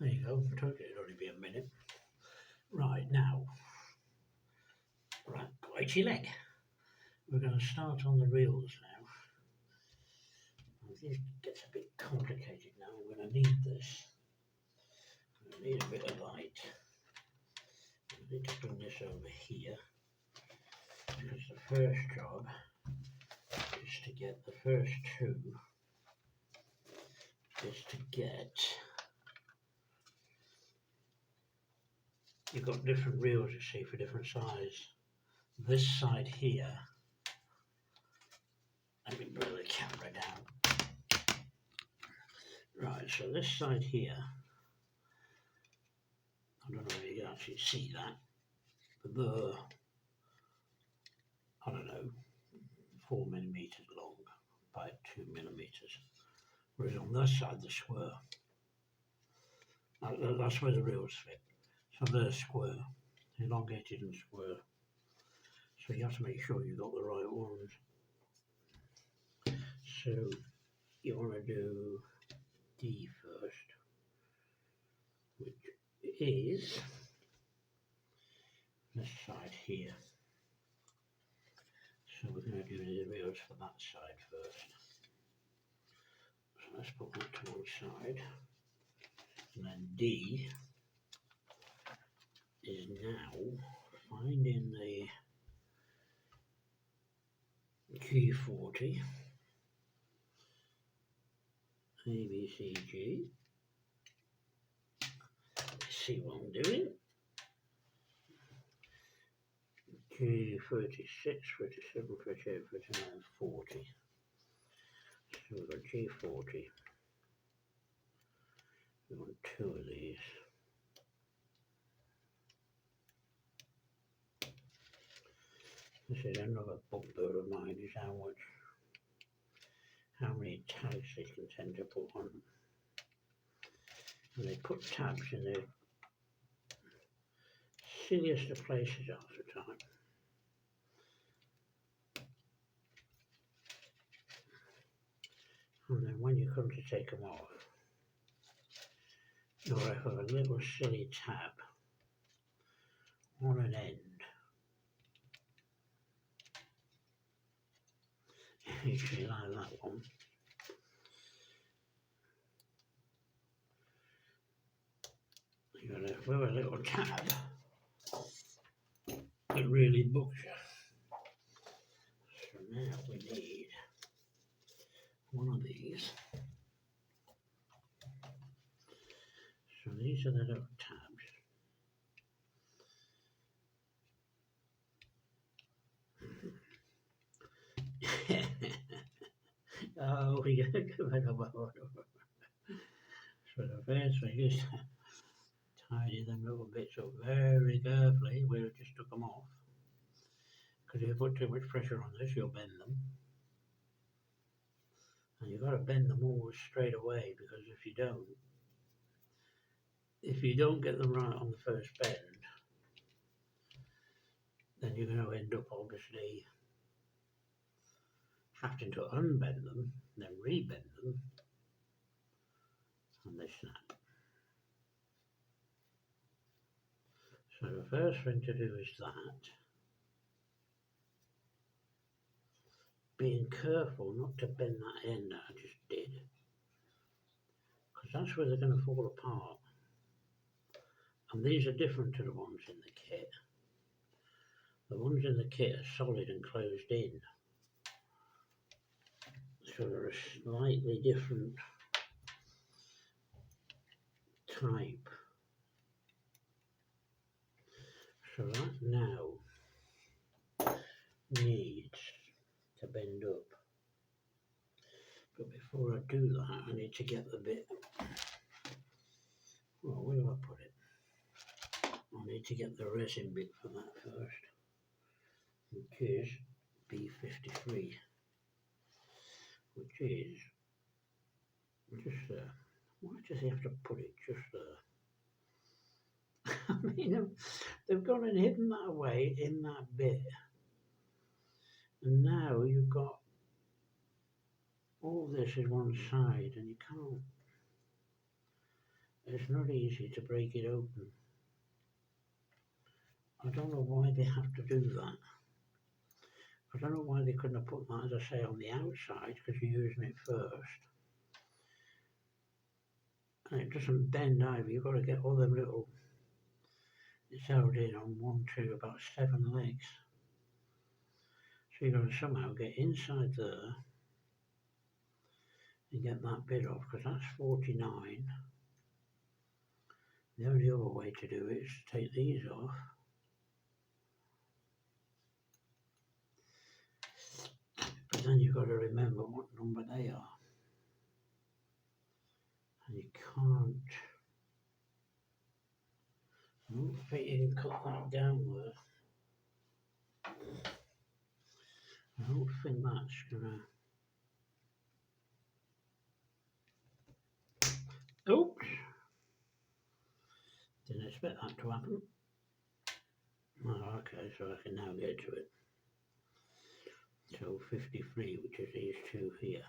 There you go. I told you it'd only be a minute. Right, now. Right, got itchy leg. We're going to start on the reels now. This gets a bit complicated now. I'm going to need this. I'm going to need a bit of light. I need to bring this over here. Because the first job is to get the first two. Is to get. You've got different reels, you see, for different size. This side here, let me bring the camera down. Right, so this side here, I don't know if you can actually see that, but I don't know, 4 millimeters long by 2 millimeters. Whereas on this side, the square, that's where the reels fit. So they're square, elongated and square. So you have to make sure you've got the right ones. So you want to do D first, which is this side here. So we're going to do the reels for that side first. So let's put that to one side. And then D is now finding the G40, A, B, C, G. See what I'm doing. G36, 37, 38, 39, 40. So we've got G40. We want two of these. This is another bugbear of mine, is how many tags they can tend to put on. And they put tabs in the silliest of places half the time. And then when you come to take them off, you'll have a little silly tab on an end. Usually like that one. You got it with a little tab. It really books you. So now we need one of these. So these are the little tabs. Oh, we got to go back up. So the first thing is to tidy them little bits up very carefully. We just took them off. Because if you put too much pressure on this, you'll bend them. And you've got to bend them always straight away, because if you don't get them right on the first bend, then you're going to end up obviously having to unbend them, then rebend them, and they snap. So the first thing to do is that. Being careful not to bend that end that I just did, because that's where they're going to fall apart. And these are different to the ones in the kit. The ones in the kit are solid and closed in. So they're a slightly different type. So that now needs to bend up. But before I do that, I need to get the bit. Well, where do I put it? I need to get the resin bit for that first, which is B53, which is just there. Why does he have to put it just there? I mean, they've gone and hidden that away in that bit, and now you've got all this is one side, and you can't. It's not easy to break it open. I don't know why they have to do that. I don't know why they couldn't have put that, as I say, on the outside, because you're using it first. And it doesn't bend either. You've got to get all them little, it's held in on 1, 2, about 7 legs. So you've got to somehow get inside there and get that bit off, because that's 49. The only other way to do it is to take these off. But then you've got to remember what number they are. And you can't, I don't think you can cut that down there. I don't think that's gonna, oops, didn't expect that to happen. Oh, okay, so I can now get to it. So 53, which is these two here.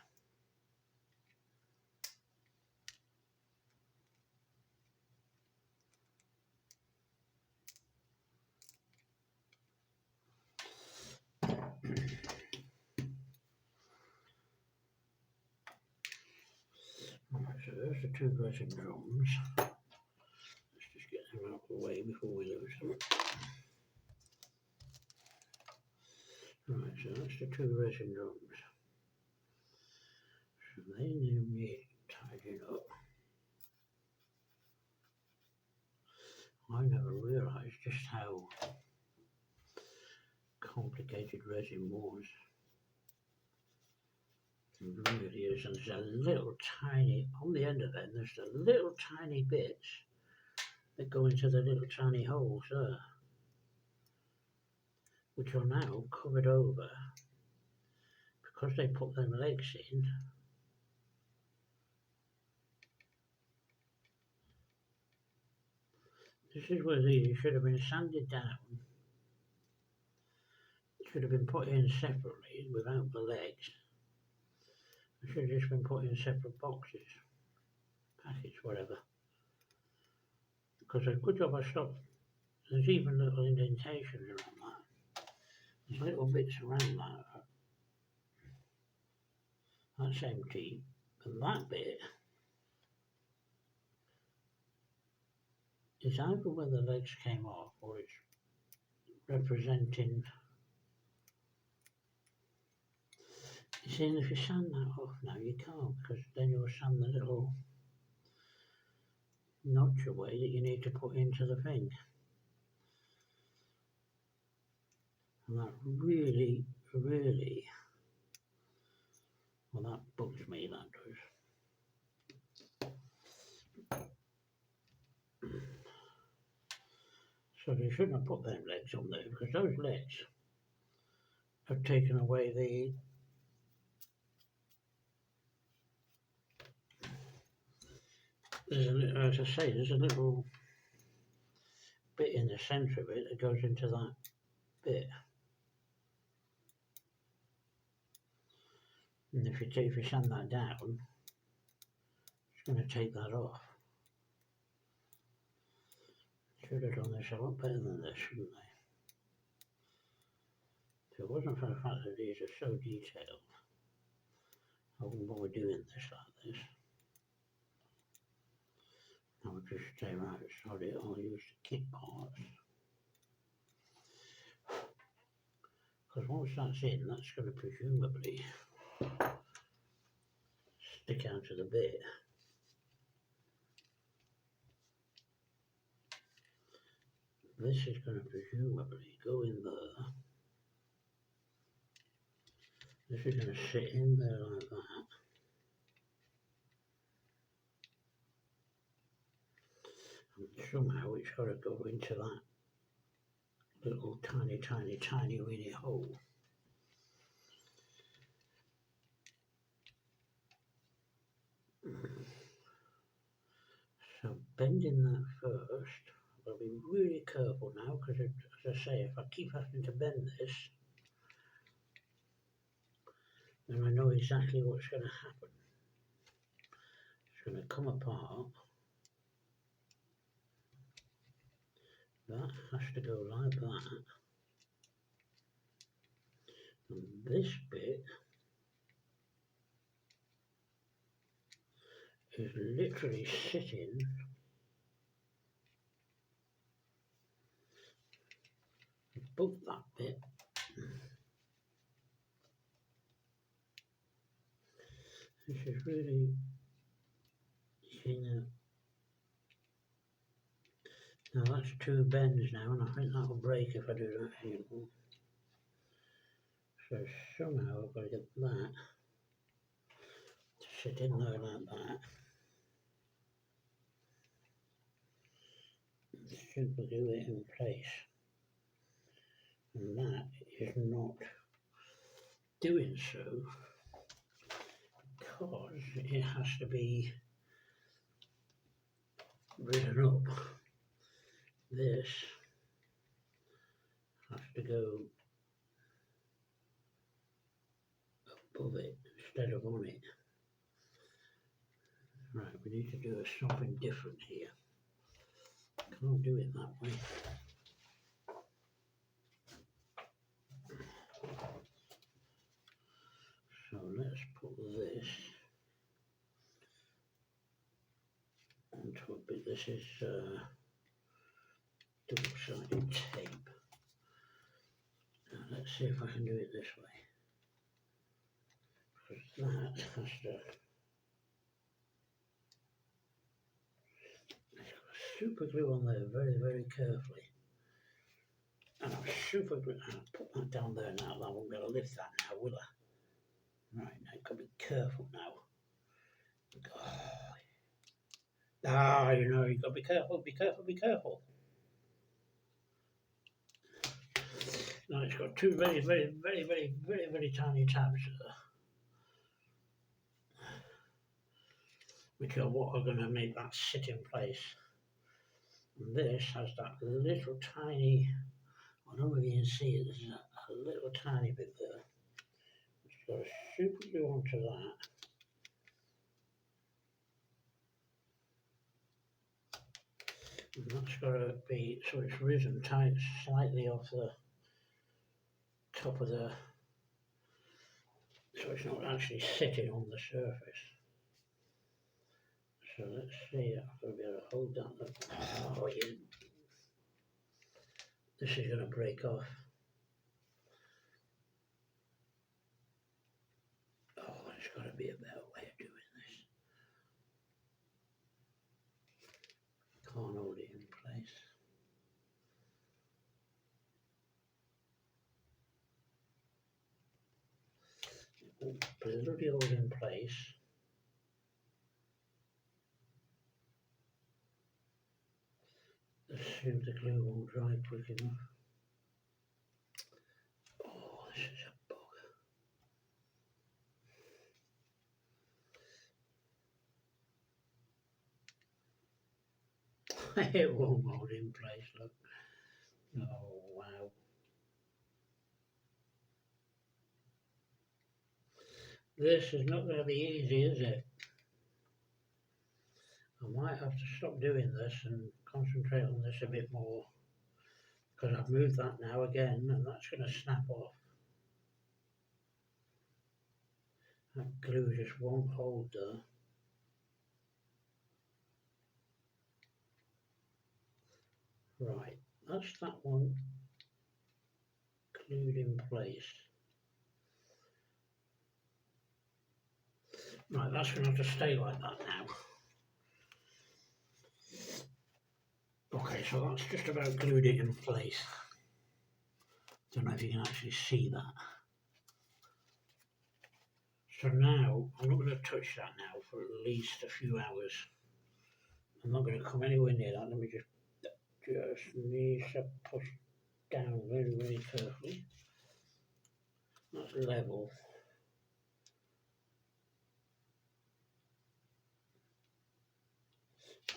Alright, so there's the two resin drums. Let's just get them out of the way before we lose them. Right, so that's the two resin drums. So they need tidying up. I never realised just how complicated resin was. It really is, and there's a little tiny, on the end of them, there's the little tiny bits that go into the little tiny holes there, which are now covered over because they put them legs in. This is where these should have been sanded down. Should have been put in separately without the legs. It should have just been put in separate boxes, packets, whatever. Because a good job I stopped. There's even little indentations around that. There's little bits around that. That's empty. And that bit is either where the legs came off or it's representing. You see, if you sand that off now, you can't, because then you'll sand the little notch away that you need to put into the thing. And that really, well, that bugs me, that does. So they shouldn't have put them legs on there, because those legs have taken away the there's a, as I say, there's a little bit in the centre of it that goes into that bit. And if you sand that down, it's going to take that off. Should have done this a lot better than this, shouldn't they? If it wasn't for the fact that these are so detailed, I wouldn't bother doing this like this. I would just say, right, sorry, I'll use the kit parts. Because once that's in, that's going to presumably stick out of the bit. This is going to presumably go in there. This is going to sit in there like that. And somehow it's got to go into that little tiny weeny hole. So bending that first, I'll be really careful now, because as I say, if I keep having to bend this, then I know exactly what's going to happen. It's going to come apart, that has to go like that. And this bit is literally sitting above that bit. This is really, you know, now that's two bends now, and I think that'll break if I do that anymore. So somehow I've got to get that to sit in there like that. Super glue it in place. And that is not doing so because it has to be ridden up. This has to go above it instead of on it. Right, we need to do something different here. Can't do it that way. So let's put this onto a bit. This is double-sided tape. Now let's see if I can do it this way. Because that has to. It's got super glue on there very, very carefully. And I'm super glue. I'll put that down there now. I won't be able to lift that now, will I? Right, now you've got to be careful now. Oh, you know, you've got to be careful, be careful, be careful. Now it's got two very, very, very, very, very, very tiny tabs which are what are going to make that sit in place. And this has that little tiny, I don't know if you can see it, there's a little tiny bit there. It's got to super glue onto that. And that's got to be, so it's risen tight slightly off the top of the, so it's not actually sitting on the surface. So let's see, I've got to be able to hold that. Oh, yeah. This is going to break off. Oh, there's got to be a better way of doing this. Can't hold it in place. Bloody hold in place. Assume the glue won't dry quick enough. Oh, this is a bug. It won't hold in place, look. Oh, wow. This is not going to be easy, is it? I might have to stop doing this and concentrate on this a bit more, because I've moved that now again and that's going to snap off. That glue just won't hold there. Right, that's that one glued in place. Right, that's going to have to stay like that now. Okay, so that's just about glued it in place. Don't know if you can actually see that. So now, I'm not going to touch that now for at least a few hours. I'm not going to come anywhere near that. Let me just need to push down very, very carefully. That's level.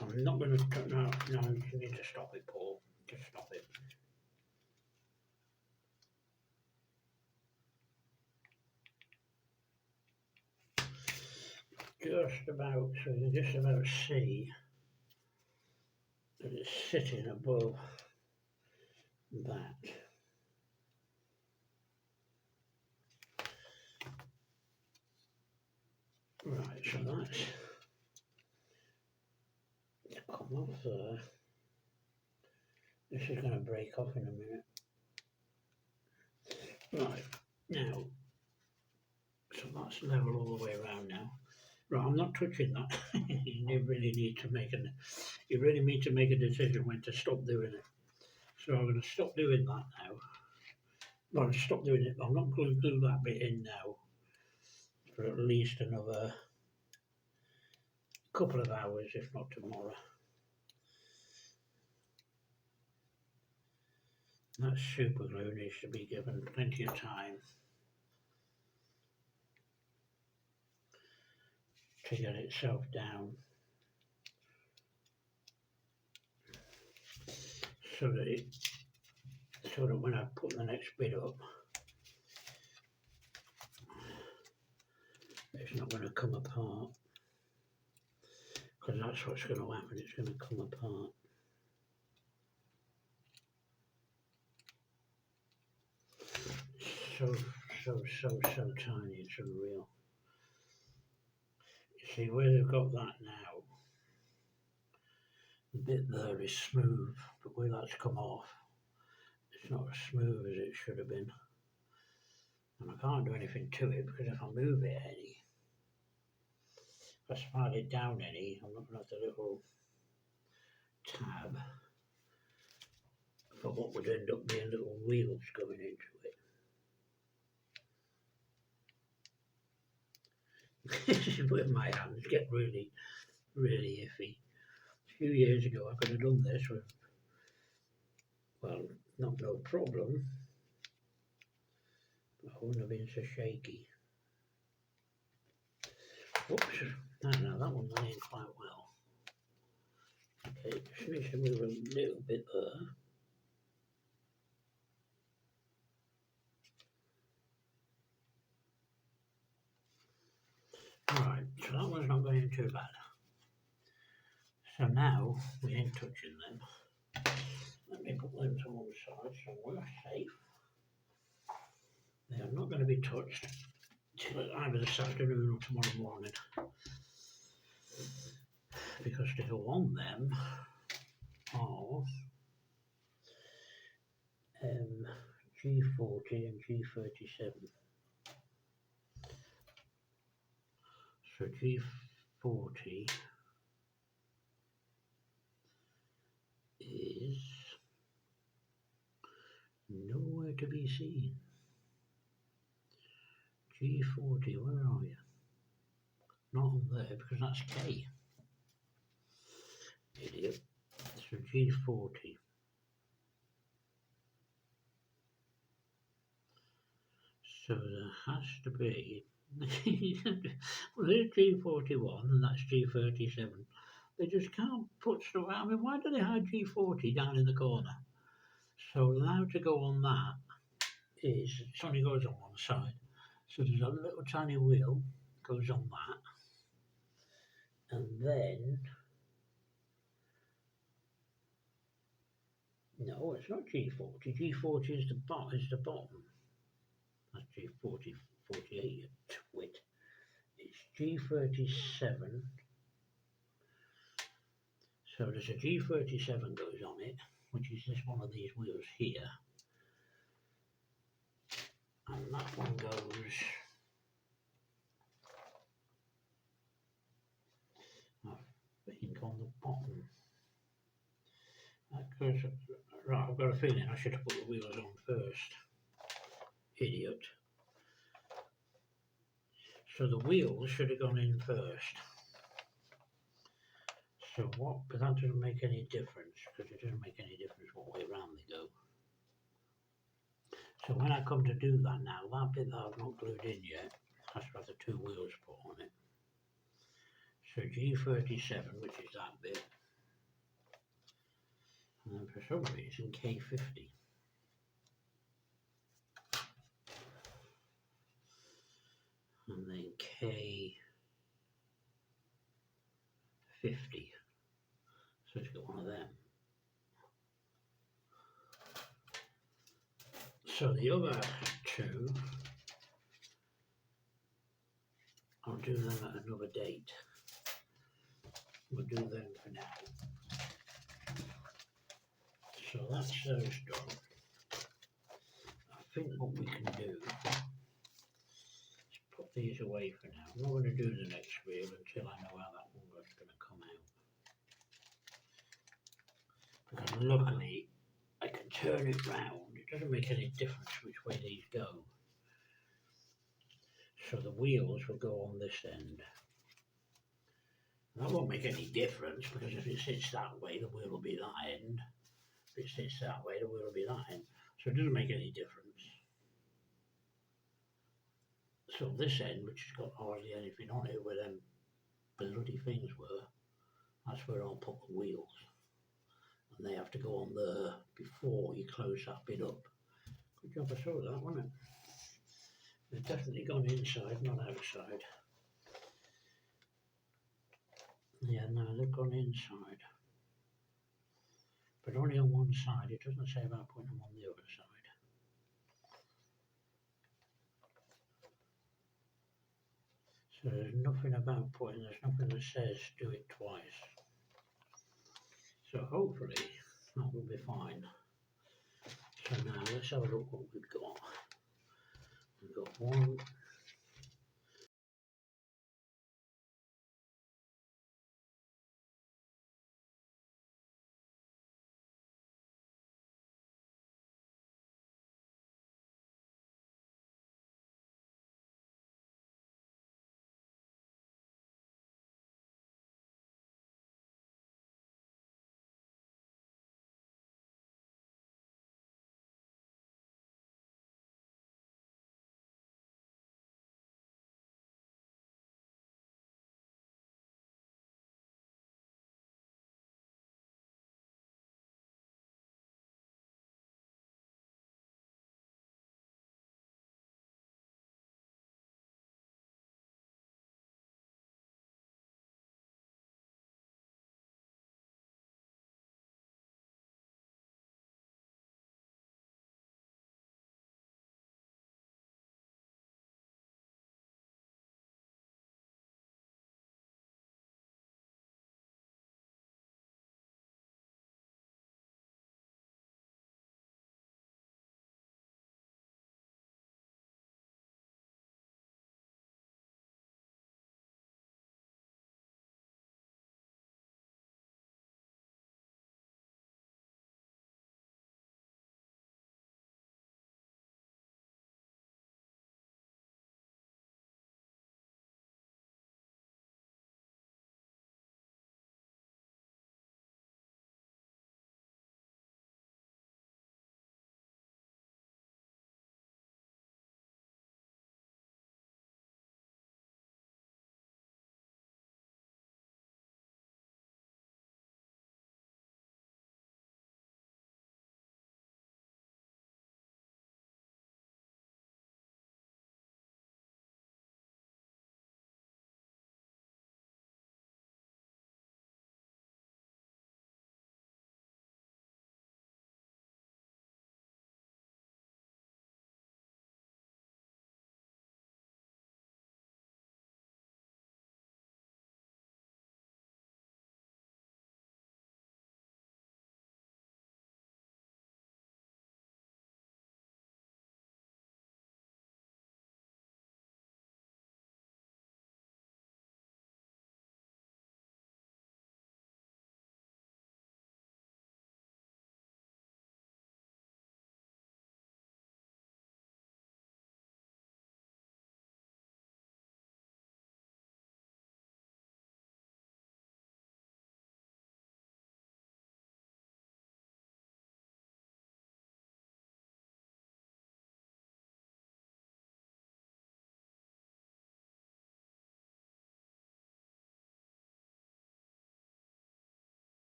I'm not going to, no, you need to stop it, Paul. Just stop it. Just about, so you can just about see that it's sitting above that. Right, so that's come off there. This is going to break off in a minute. Right, now, so that's level all the way around now. Right, I'm not touching that. You really need to make a decision when to stop doing it. So I'm going to stop doing that now. Well, stop doing it. I'm not going to do that bit in now for at least another couple of hours, if not tomorrow. That super glue needs to be given plenty of time to get itself down, so that when I put the next bit up, it's not going to come apart, because that's what's going to happen. It's going to come apart. So tiny, it's unreal. You see where they've got that now, the bit there is smooth, but where that's come off, it's not as smooth as it should have been. And I can't do anything to it, because if I move it any, if I slide it down any, I'm not going to have the little tab for what would end up being little wheels going into it. This is where my hands get really, really iffy. A few years ago I could have done this with, well, not no problem, but I wouldn't have been so shaky. Whoops, no, that one went in quite well. Okay, just needs to move a little bit there. Right, so that one's not going too bad. So now we ain't touching them. Let me put them to one side so we're safe. They are not going to be touched till either this afternoon or tomorrow morning, because to go on them are G40 and G37. So G40 is nowhere to be seen. G40, where are you? Not on there, because that's K. Idiot. So G40. So there has to be, well, there's G41 and that's G37. They just can't put stuff out. I mean, why do they hide G40 down in the corner? So now to go on that is, it only goes on one side. So there's a little tiny wheel goes on that. And then, no, it's not G40. G40 is the bottom. That's G40, 48, you twit. It's G37. So there's a G37 goes on it, which is just one of these wheels here. And that one goes, I think, on the bottom. That goes, right, I've got a feeling I should have put the wheels on first. Idiot. So the wheels should have gone in first. So what, but that doesn't make any difference, because it doesn't make any difference what way around they go. So when I come to do that now, that bit that I've not glued in yet has to have the two wheels put on it. So G37, which is that bit, and then for some reason K50. And then K50. So it's got one of them. So the other two, I'll do them at another date. We'll do them for now. So that's those done. I think what we can do is put these away for now. I'm not going to do the next reel until I know how that one was going to come out. Because luckily I can turn it round. It doesn't make any difference which way these go. So the wheels will go on this end. That won't make any difference because if it sits that way, the wheel will be that end. If it sits that way, the wheel will be that end. So it doesn't make any difference. So this end, which has got hardly anything on it, where them bloody things were, that's where I'll put the wheels. And they have to go on there before you close that bit up. Good job I saw that, wasn't it? They've definitely gone inside, not outside. Yeah, no, they've gone inside. But only on one side. It doesn't say about putting them on the other side. So there's nothing about putting, there's nothing that says do it twice. So hopefully that will be fine. So now let's have a look what we've got. We've got one,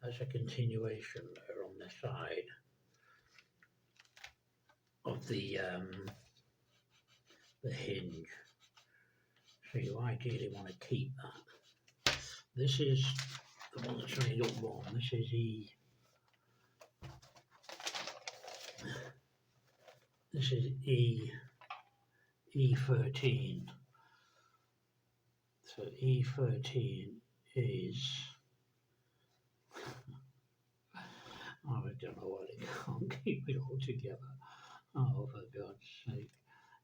That's a continuation there on the side of the hinge. So you ideally want to keep that. This is the one that's only got one. This is E13. So E13 is, I don't know why they can't keep it all together. Oh, for God's sake,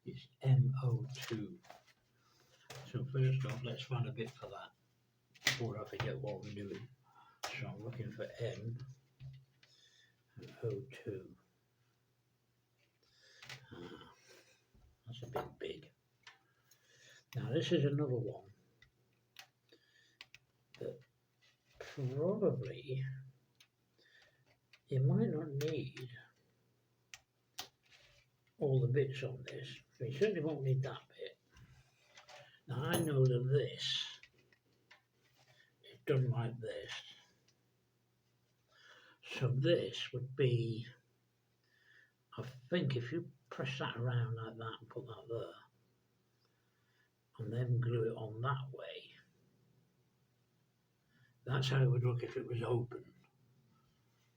it's MO2. So first off, let's find a bit for that before I forget what we're doing. So I'm looking for M and O2. That's a bit big. Now this is another one that probably you might not need all the bits on this. So you certainly won't need that bit. Now I know that this is done like this. So this would be, I think if you press that around like that and put that there, and then glue it on that way, that's how it would look if it was open.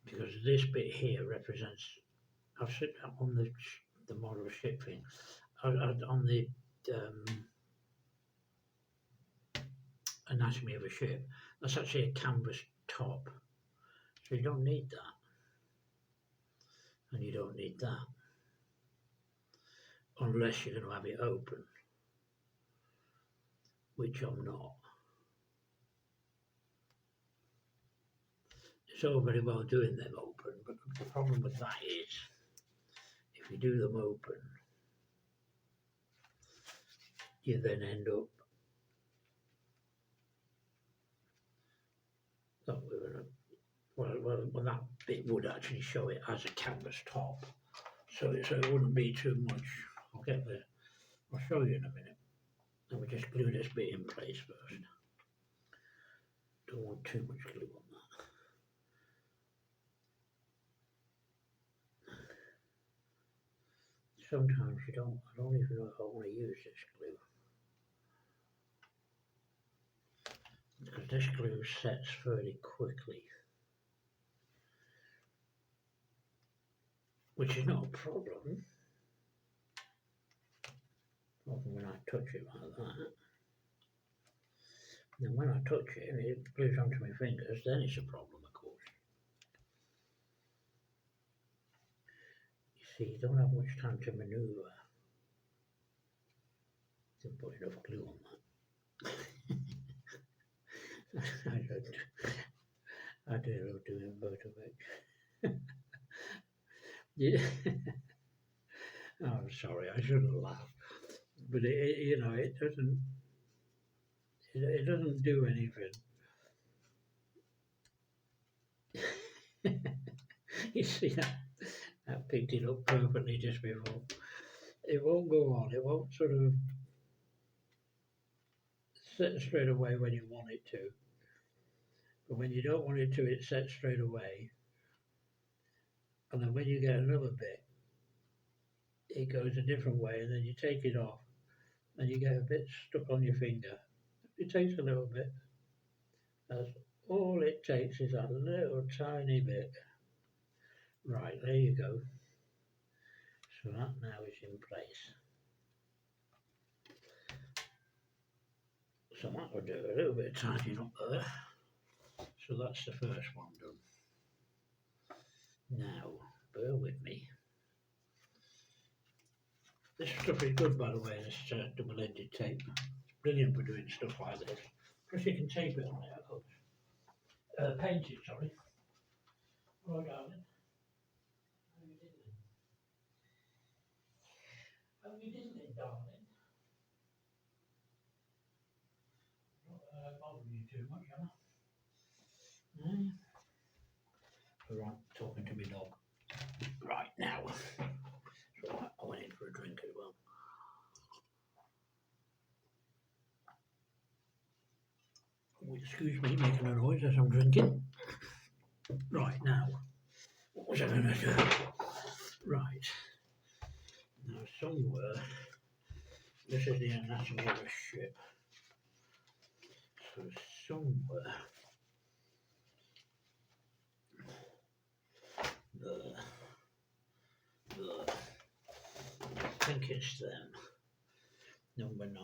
Because this bit here represents, I've said that on the model ship thing, on the anatomy of a ship, that's actually a canvas top. So you don't need that. And you don't need that. Unless you're going to have it open. Which I'm not. It's all very well doing them open, but the problem with that is, if you do them open, you then end up well, that bit would actually show it as a canvas top, so it wouldn't be too much. I'll get there. I'll show you in a minute. Let me just glue this bit in place first. Don't want too much glue on that. Sometimes I don't even know if I want to use this glue. Because this glue sets fairly quickly. Which is not a problem. Often when I touch it like that. And when I touch it and it glues onto my fingers, then it's a problem, of course. You see, you don't have much time to manoeuvre. Didn't put enough glue on that. I did love doing motorbike. Yeah. Oh, I'm sorry, I shouldn't laugh. But it doesn't do anything. You see that? That picked it up perfectly just before. It won't go on. It won't sort of set straight away when you want it to. But when you don't want it to, it sets straight away. And then when you get another bit, it goes a different way, and then you take it off, and you get a bit stuck on your finger. It takes a little bit. That's all it takes is a little tiny bit. Right, there you go. So that now is in place. So that will do a little bit of tidying up there. So that's the first one done. Now, bear with me. This stuff is good, by the way, this double-ended tape. It's brilliant for doing stuff like this. Plus you can tape it on it, of course. Paint it, sorry. Hello, darling. How are you diddling? How are you diddling, darling? Not bothering you too much, am I? No? Alright, talking to my dog. Right, now. So I went in for a drink as well. Oh, excuse me, making a noise as I'm drinking. was I going to do? Right. Now somewhere, this is the anatomy of a ship. So somewhere, there, I think it's them. Number 9,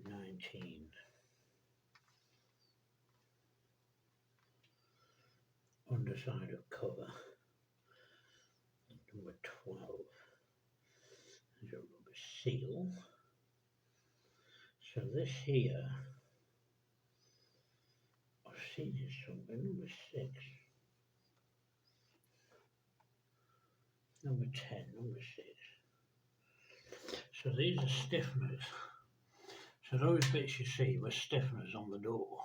19. Underside of cover. Number 12. There's a rubber seal. So this here, I've seen it somewhere. Number 6. Number 10, number 6. So these are stiffeners. So those bits you see were stiffeners on the door.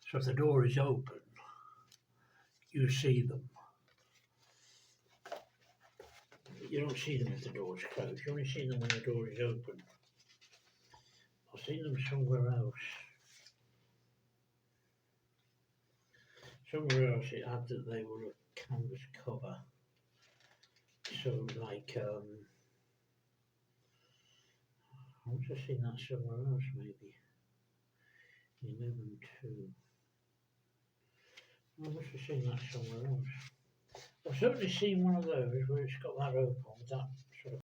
So if the door is open, you see them. You don't see them if the door is closed. You only see them when the door is open. I've seen them somewhere else. Somewhere else it had that they were a canvas cover. So like, I must have seen that somewhere else maybe. 11.2. I must have seen that somewhere else. I've certainly seen one of those where it's got that open with that sort of.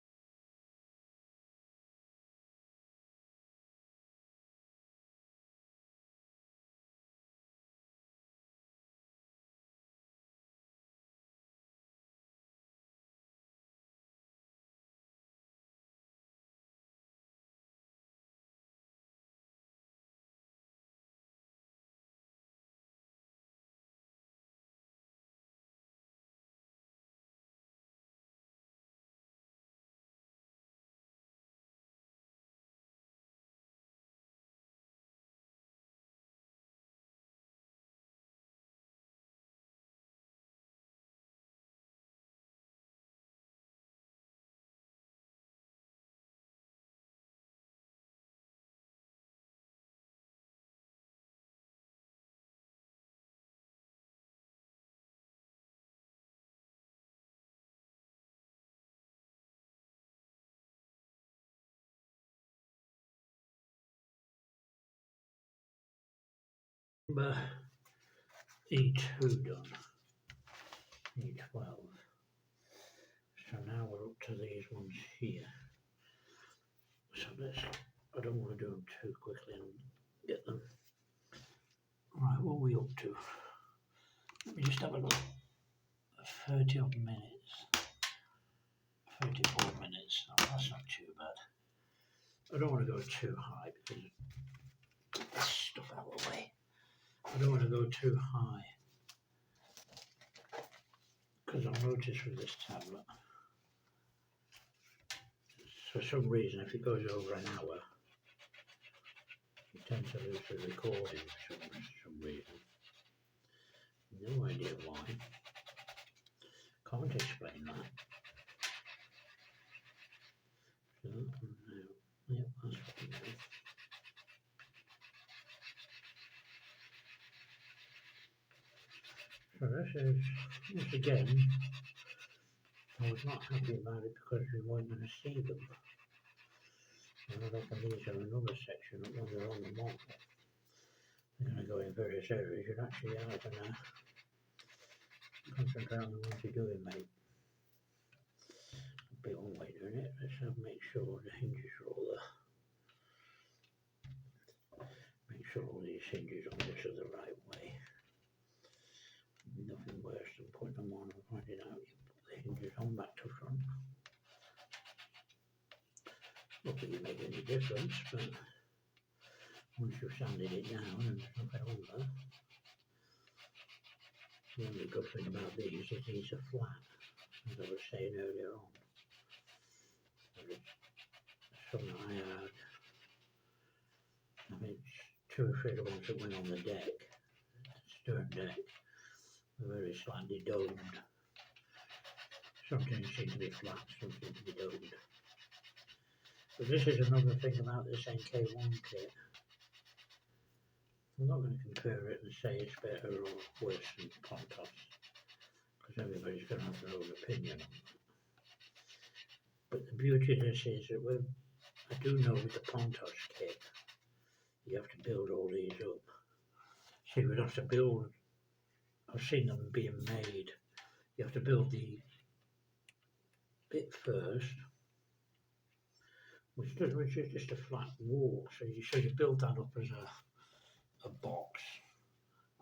Number E2 done. E12. So now we're up to these ones here. So I don't want to do them too quickly and get them. Right, what are we up to? Let me just have a look. 30 odd minutes. 34 minutes. Oh, that's not too bad. I don't want to go too high because get this stuff out of the way. I don't want to go too high because I'll notice with this tablet, for some reason, if it goes over an hour, you tend to lose the recording for some reason. No idea why. Can't explain that. So, no. Yep, that's what we know. So this again, I was not happy about it because we weren't going to see them. And I reckon these are another section that when they're on the model, they're going to go in various areas. You're actually are going to concentrate on the ones you're doing, mate. A bit one way doing it. Let's make sure the hinges are all there. Make sure all these hinges on this are the right way. Nothing worse than putting them on and finding out you put the hinges on back to front. Not that you make any difference, but once you've sanded it down and there's nothing on there. The only good thing about these is these are flat, as I was saying earlier on. There's some that I had, I mean, 2 or 3 of the ones that went on the deck, stern deck, were very slightly domed. Some things seem to be flat, some seem to be domed. But this is another thing about this NK1 kit. I'm not going to compare it and say it's better or worse than Pontos, because everybody's going to have their own opinion on that. But the beauty of this is that I do know with the Pontos kit, you have to build all these up. So you would have to build, I've seen them being made, you have to build the bit first, which is just a flat wall. So you build that up as a box.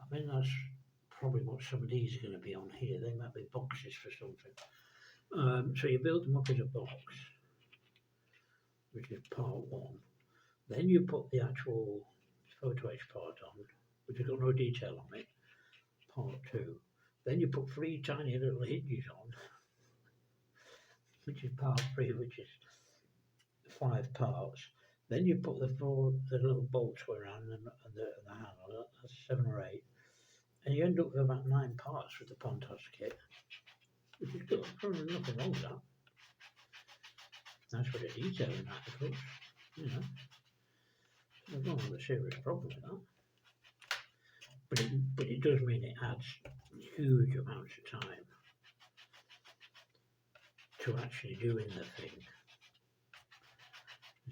I mean, that's probably what some of these are going to be on here. They might be boxes for something. So you build them up as a box, which is part one. Then you put the actual photo etch part on, which has got no detail on it, part two. Then you put 3 tiny little hinges on, which is part 3, which is 5 parts. Then you put the little bolts go around and the handle, that's 7 or 8. And you end up with about 9 parts with the Pontos kit, which is good. There's nothing wrong with that. That's for the detail in that, of course. You know, I don't have a serious problem with that. But it does mean it adds huge amounts of time to actually doing the thing,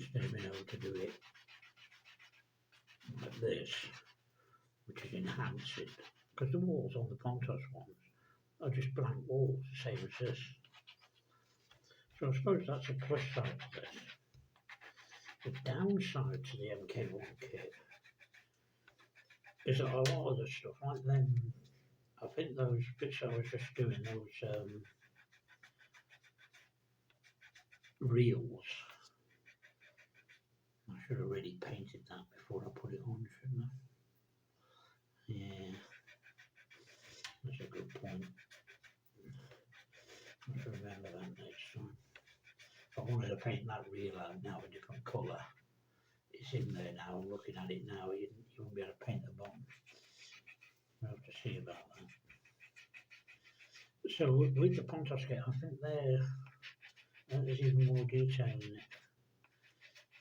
instead of being able to do it like this, which is enhancing. Because the walls on the Pontos ones are just blank walls, the same as this. So I suppose that's a plus side to this. The downside to the MK1 kit is that a lot of the stuff, like them, I think those bits I was just doing, those reels, I should have really painted that before I put it on, shouldn't I? Yeah, that's a good point. I should remember that next time. If I wanted to paint that reel out now a different colour, it's in there now. I'm looking at it now. You won't be able to paint the bottom. We'll have to see about that. So with the Pontos kit, I think there's even more detail in it.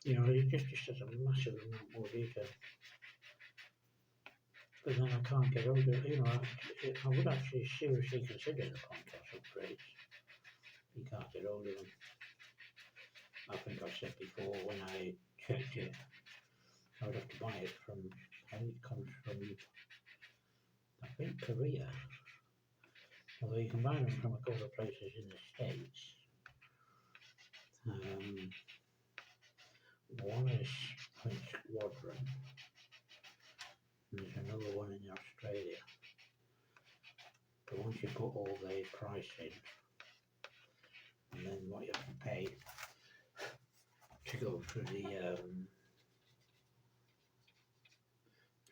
You know, it just has a massive amount more detail. But then I can't get over it. You know, I would actually seriously consider the Pontos upgrades. You can't get hold of them. I think I said before when I checked it, I would have to buy it from, I think it comes from, I think, Korea. Although you can buy them from a couple of places in the States. One is, I think, Squadron. And there's another one in Australia. But once you put all the price in, and then what you have to pay to go through the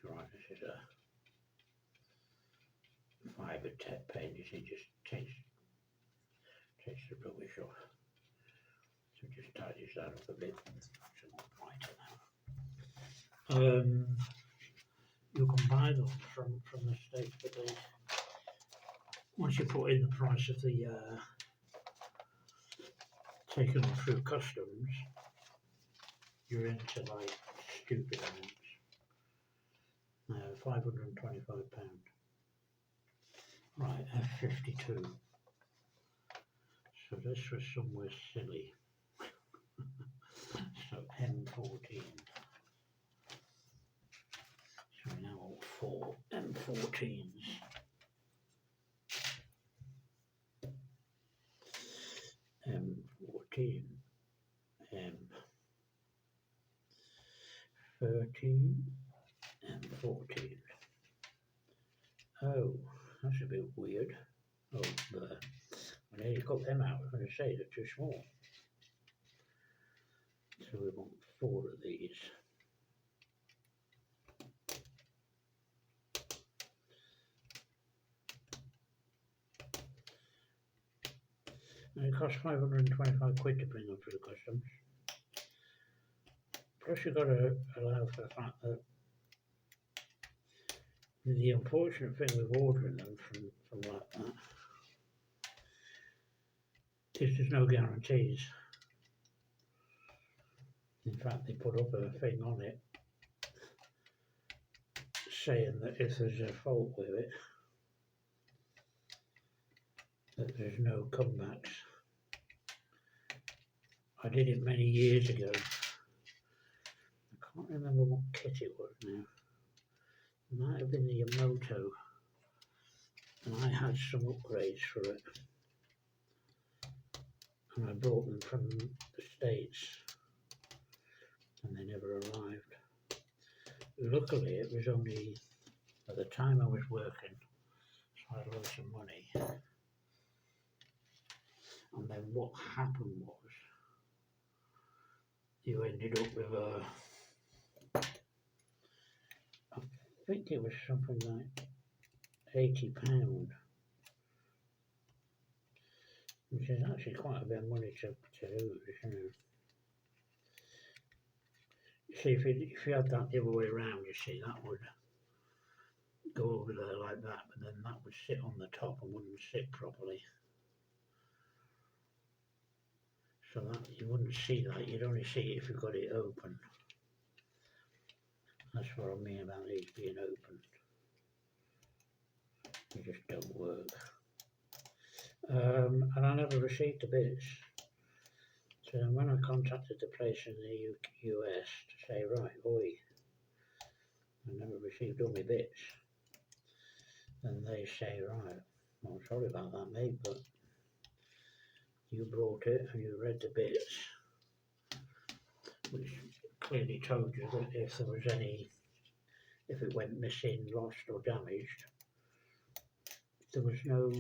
right, this is a fibre tech page. You see, just takes the rubbish off. So just tidies that up a bit. It's a lot brighter now. You can buy them from the States, but they, once you put in the price of the taking them through customs, you're into like stupid amounts. £525. Right, F52. So this was somewhere silly. So M14. So we're now on 4 M14s. M14, M13, M14. Oh, that's a bit weird. Oh, I nearly cut them out. I was going to say they're too small. So we want 4 of these. And it costs £525 to bring them through customs. Plus you've got to allow for the fact that the unfortunate thing with ordering them from like that is there's no guarantees. In fact, they put up a thing on it saying that if there's a fault with it, that there's no comebacks. I did it many years ago. I can't remember what kit it was now. It might have been the Yamato, and I had some upgrades for it, and I brought them from the States, and they never arrived. Luckily, it was only at the time I was working, so I had loads of money. And then what happened was, you ended up with I think it was something like £80, which is actually quite a bit of money to lose, you know. You see, if you had that the other way around, you see, that would go over there like that, but then that would sit on the top and wouldn't sit properly. So that you wouldn't see that, you'd only see it if you got it open. That's what I mean about these being open. They just don't work. And I never received the bits. So then when I contacted the place in the US to say, right, oi, I never received all my bits, then they say, right, well, sorry about that, mate, but you brought it and you read the bits, which clearly told you that if there was if it went missing, lost or damaged, there was no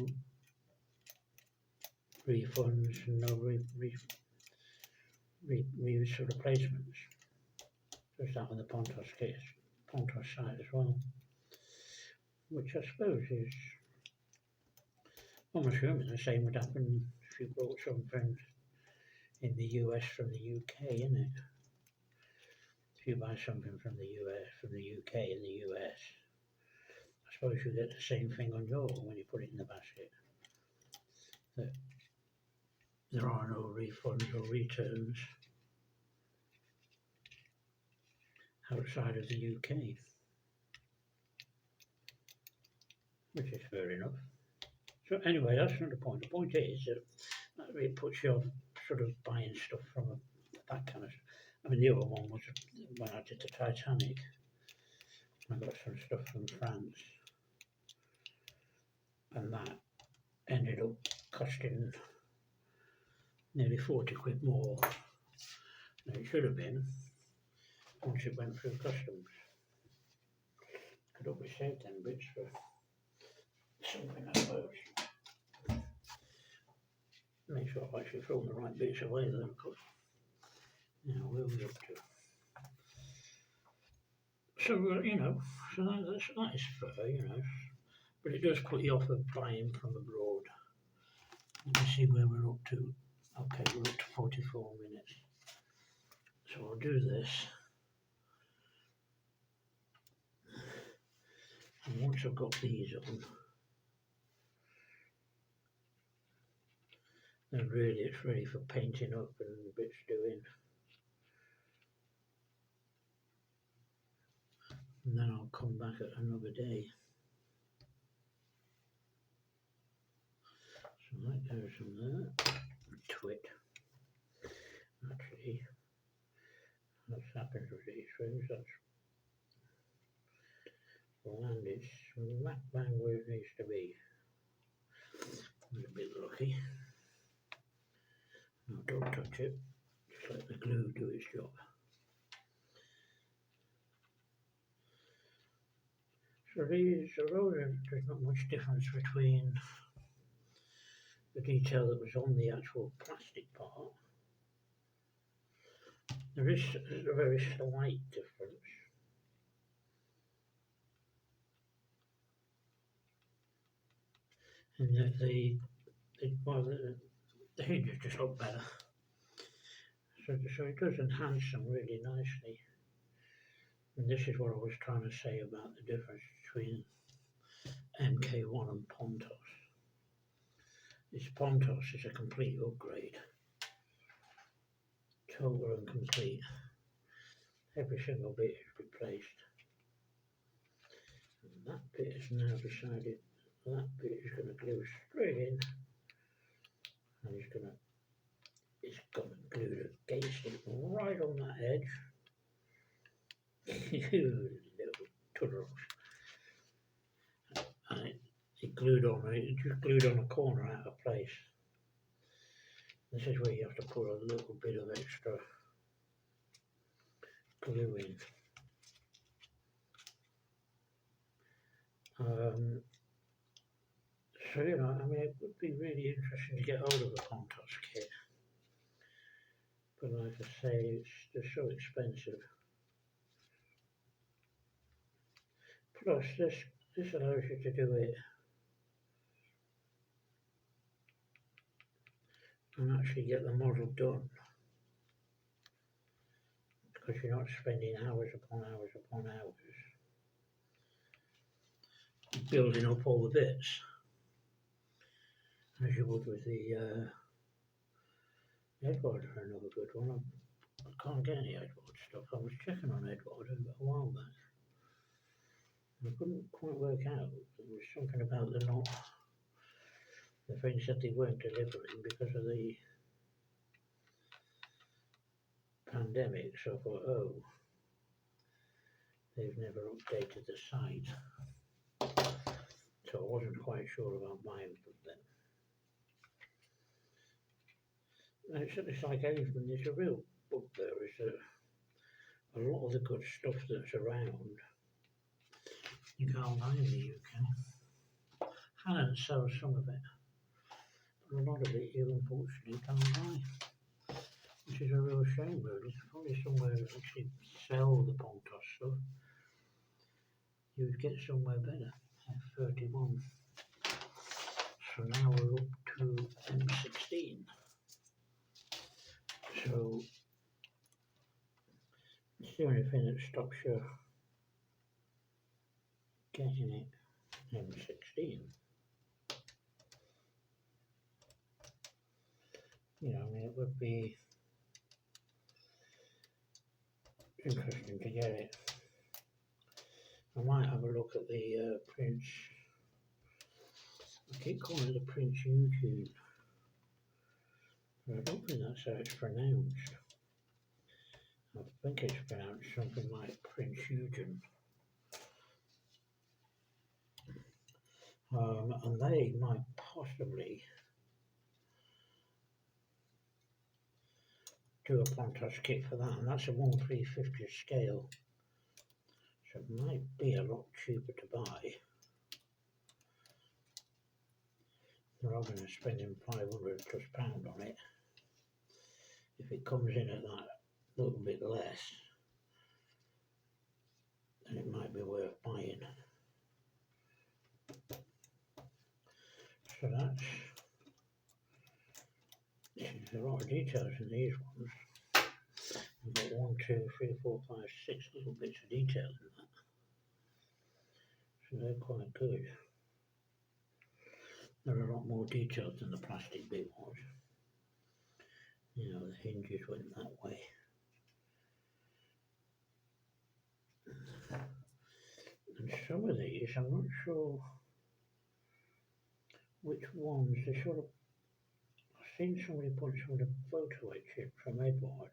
refunds and no replacements. There's that on the Pontos side as well, which I suppose is, I'm assuming the same would happen if you brought something in the US from the UK, innit? If you buy something from the US, from the UK in the US, I suppose you get the same thing on yours when you put it in the basket. That there are no refunds or returns outside of the UK, which is fair enough. So anyway, that's not the point. The point is that it puts you off sort of buying stuff from that kind of stuff. I mean, the other one was when I did the Titanic. I got some stuff from France, and that ended up costing nearly 40 quid more than it should have been once it went through customs. Could always save 10 bits for something, I suppose. Make sure I've actually thrown the right bits away then, of course. Now, where are we up to? So, you know, so that is fair, you know, but it does put you off of buying from abroad. Let me see where we're up to. Okay, we're up to 44 minutes. So I'll do this. And once I've got these on, then really it's ready for painting up and bits doing. And then I'll come back at another day. So that goes from there to it. Actually, what's happened with these things, that's landed smack bang where it needs to be. I'm a bit lucky. Now don't touch it, just let the glue do its job. So although there's not much difference between the detail that was on the actual plastic part, there is a very slight difference. In that the hinges just look better. So it does enhance them really nicely. And this is what I was trying to say about the difference between MK1 and Pontos. This Pontos is a complete upgrade. Total and complete. Every single bit is replaced. And that bit has now decided that bit is going to glue straight in, and it's going to glue against it right on that edge. You little tudrels. And it glued on, it just glued on a corner out of place. This is where you have to put a little bit of extra glue in. So, you know, I mean, it would be really interesting to get hold of a Pontos kit. But like I say, they're so expensive. Plus, this allows you to do it and actually get the model done. Because you're not spending hours upon hours upon hours building up all the bits, as you would with the Edward are another good one. I can't get any Edward stuff. I was checking on Edward a while back. I couldn't quite work out. There was something about the things that they weren't delivering because of the pandemic. So I thought, oh, they've never updated the site. So I wasn't quite sure about buying from them. And it's like anything, there's a real bugbear, is that a lot of the good stuff that's around, you can't buy in the UK. Hannah sells some of it, but a lot of it you unfortunately can't buy. Which is a real shame, really. There's probably somewhere that actually sell the Pontos stuff. You would get somewhere better. F31. So now we're up to M16. So it's the only thing that stops you getting it. M16. You know, I mean, it would be interesting to get it. I might have a look at the Prince. I keep calling it the Prince Eugene, but I don't think that's how it's pronounced. I think it's pronounced something like Prince Eugene. And they might possibly do a Pontos kit for that, and that's a 1/350 scale. So it might be a lot cheaper to buy rather than spending £500+ on it. If it comes in at that little bit less, then it might be worth buying. So there's a lot of details in these ones. We've got 1, 2, 3, 4, 5, 6 little bits of detail in that. So they're quite good. There are a lot more details than the plastic bit was. You know, the hinges went that way. And some of these, I'm not sure which ones, they sort of, I've seen somebody put some of the photo etch in from Edward.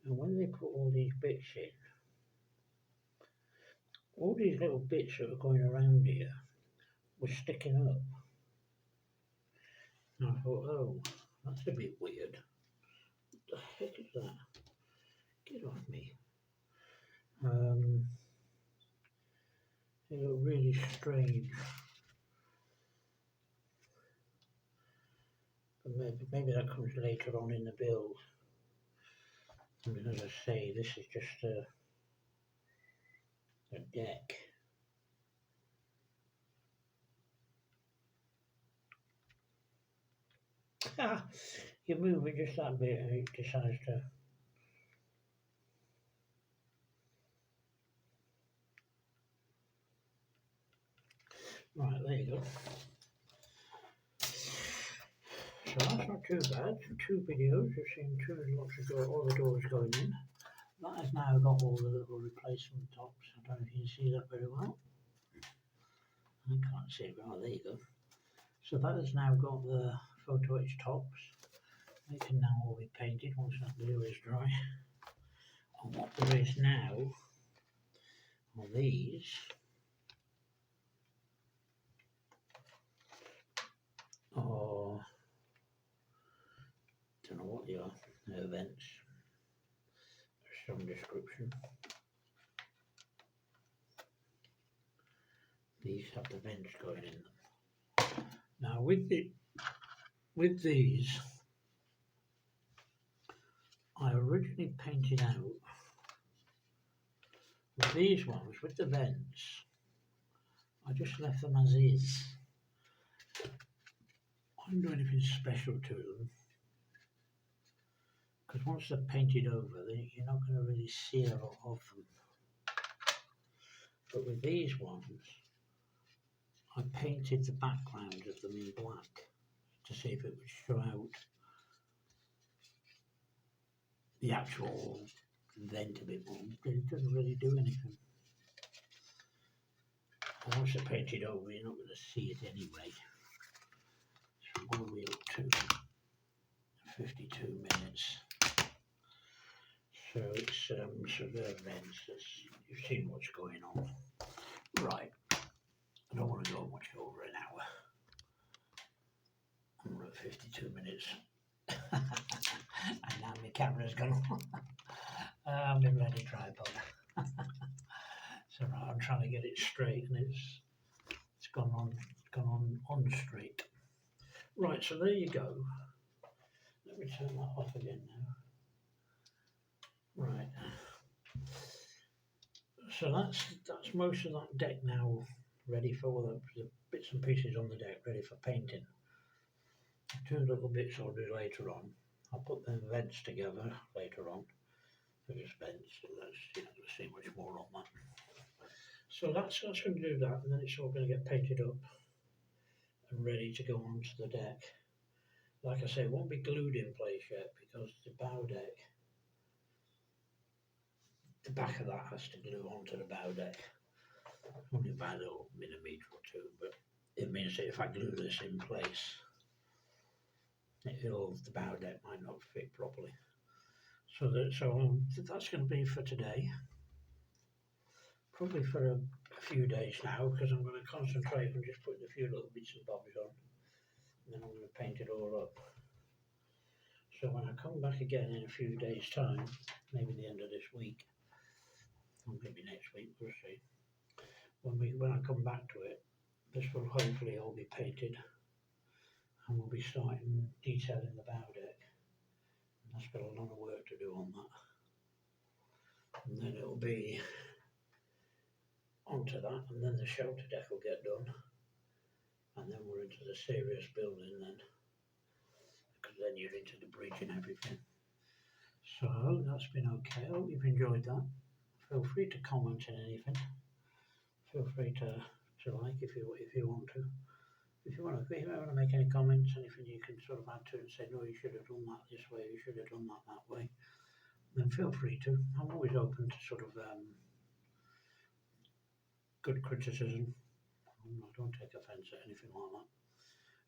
And when they put all these bits in, all these little bits that are going around here were sticking up. And I thought, oh, that's a bit weird. What the heck is that? Get off me. They look really strange. But maybe that comes later on in the build. I mean, as I say, this is just a deck. You move it just that bit and it decides to. Right, there you go. So that's not too bad. 2 videos, you've seen 2 lots of all the doors going in. that has now got all the little replacement tops. I don't know if you can see that very well. I can't see it. Oh, there you go. So that has now got the photo etch tops. They can now all be painted once that glue is dry. And what there is now on these are, don't know what they are, they're vents. There's some description. These have the vents going in them. Now with these, I originally painted out with these ones with the vents. I just left them as is. I didn't do anything special to them because once they're painted over, you're not going to really see a lot of them. But with these ones, I painted the background of them in black to see if it would show out the actual vent a bit more, but it doesn't really do anything. And once they're painted over, you're not going to see it anyway. So what are we up to? 52 minutes. So it's severe vents. You've seen what's going on. Right. I don't want to go much over an hour. I'm at 52 minutes. And now my camera's gone on. My bloody tripod. So right, I'm trying to get it straight and it's gone on straight. Right, so there you go. Let me turn that off again now. Right. So that's most of that deck now ready for all the bits and pieces on the deck ready for painting. Two little bits I'll do later on. I'll put the vents together later on. They're just vents, so you're not going to see much more on that. So that's going to do that, and then it's all going to get painted up and ready to go onto the deck. Like I say, it won't be glued in place yet because the bow deck, the back of that has to glue onto the bow deck. Only by a little millimetre or two, but it means that if I glue this in place, the bow deck might not fit properly. So that's going to be for today. Probably for a few days now, because I'm going to concentrate on just putting a few little bits and bobs on, and then I'm going to paint it all up. So when I come back again in a few days' time, maybe the end of this week, or maybe next week, we'll see. When I come back to it, this will hopefully all be painted, and we'll be starting detailing the bow deck. And that's got a lot of work to do on that. And then it'll be onto that, and then the shelter deck will get done, and then we're into the serious building then, because then you're into the bridge and everything. So I hope that's been okay. I hope you've enjoyed that. Feel free to comment on anything. Feel free to like if you want to. If you want to make any comments, anything you can sort of add to it and say, no, you should have done that this way, you should have done that way, then feel free to. I'm always open to sort of good criticism. I don't take offence at anything like that.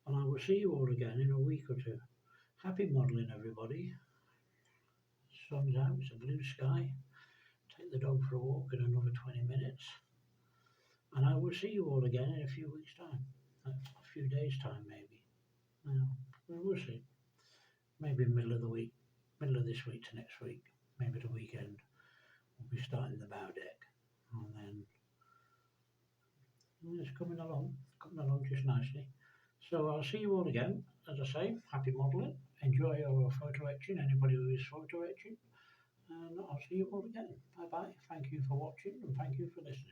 And I will see you all again in a week or two. Happy modelling, everybody. Sun's out, it's a blue sky. Take the dog for a walk in another 20 minutes. And I will see you all again in a few weeks' time. A few days' time, maybe. We'll see. Maybe middle of the week, middle of this week to next week, maybe the weekend. We'll be starting the bow deck. And then it's coming along just nicely. So I'll see you all again. As I say, happy modelling. Enjoy your photo etching, anybody who is photo etching. And I'll see you all again. Bye bye. Thank you for watching and thank you for listening.